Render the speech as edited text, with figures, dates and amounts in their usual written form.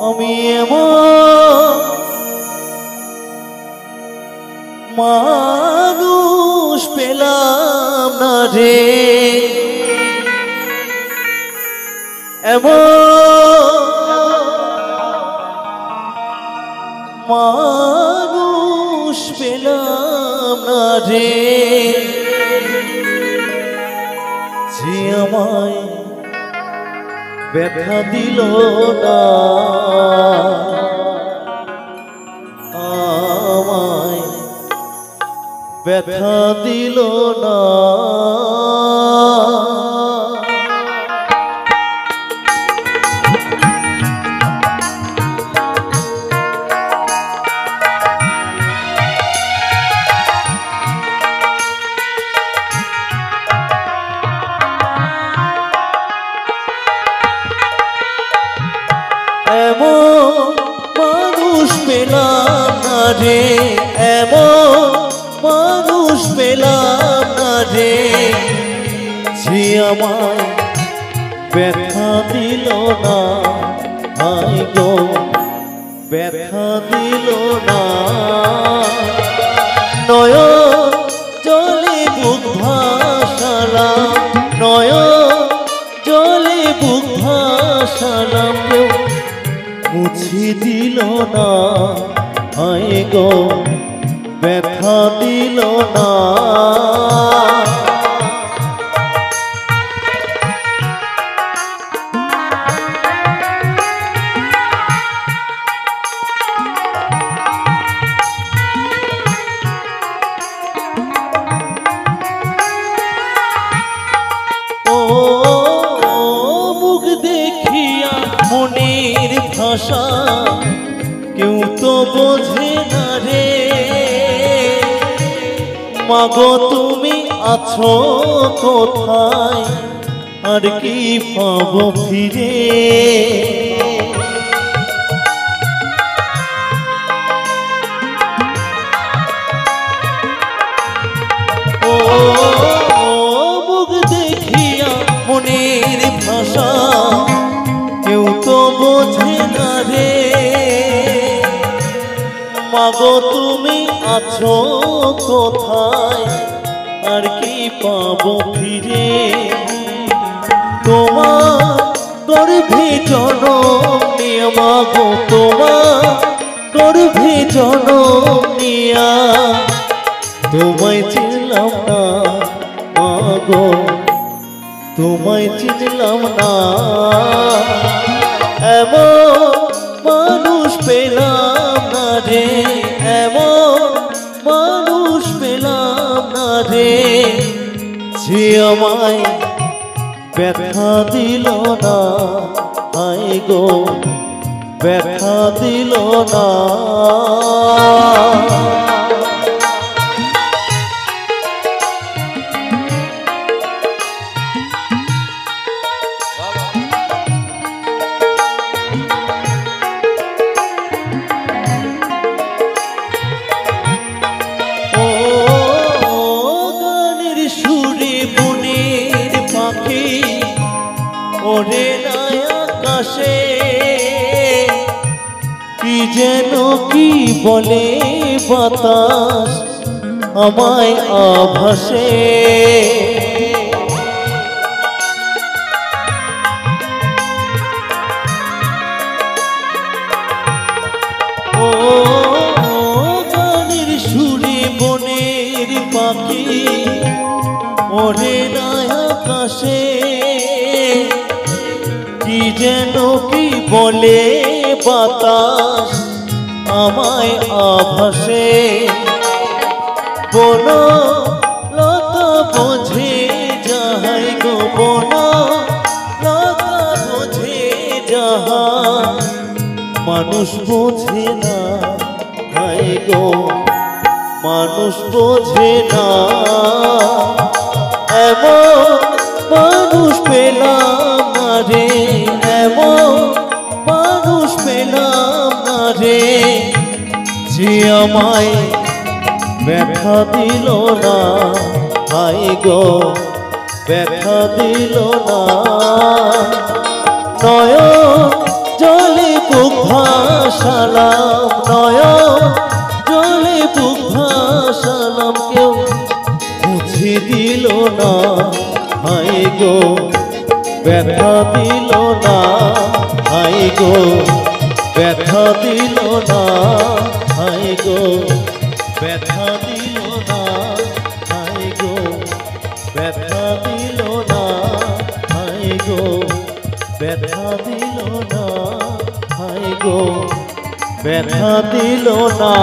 আমি এমন মানুষ পেলাম না রে, এমন মানুষ পেলাম না রে, যে আমায় ব্যথা দিল না, আমায় ব্যথা দিল না। এমন মানুষ পেলাম না রে, এমন মানুষ পেলাম না রে, যে আমায় ব্যথা দিল না, হাই গো ব্যথা দিল না। নয়ন জলে বুক ভাসালাম, নয়ন জলে বুক ভাসালাম, কেউ মুছে দিল না, হাই গো ব্যথা দিল না। ও মুখ দেখিয়া মনের ভাষা কেউ তো বোঝে না রে, মাগো তুমি আছো কোথায়, আর কি পাবো ফিরে। ও মুখ দেখিয়া মনের ভাষা কেউ তো বোঝে না রে, মাগো তুমি আছো কোথায়, আর কি পাবো ফিরে। তোমার গর্ভে জনম নিয়া, মাগো তোমার গর্ভে জনম নিয়া, তোমায় চিনলাম না মাগো, তোমায় চিনলাম না। এমন মানুষ পেলাম না রে, এমন মানুষ পেলাম না রে, যে আমায় ব্যথা দিল না, হাই গো ব্যথা দিল না। ওরে আকাশে কি যেন কি বলে বাতাস আমায় আভাসে, ও গানের সুরে বনের পাখি ওরে আকাশে কি যেন কি বলে বাতাস আমায় আভাসে। বন লতা বোঝে যাহাই গো, বন লতা বোঝে যাহা, মানুষ বোঝে না, হাই গো মানুষ বোঝে না। এমন মানুষ পেলাম না রে, এমন মানুষ পেলাম না রে, যে আমায় ব্যথা দিল না, হাই গো ব্যথা দিল না। নয়ন জলে বুক ভাসালাম নয়ন জলে বুক ভাসালাম কেউ মুছে দিল না হাই গো ব্যথা দিল না হাই গো ব্যথা দিল না হাই গো ব্যথা দিল না হাই গো ব্যথা দিল না হাই গো ব্যথা দিল না হাই গো ব্যথা দিল না।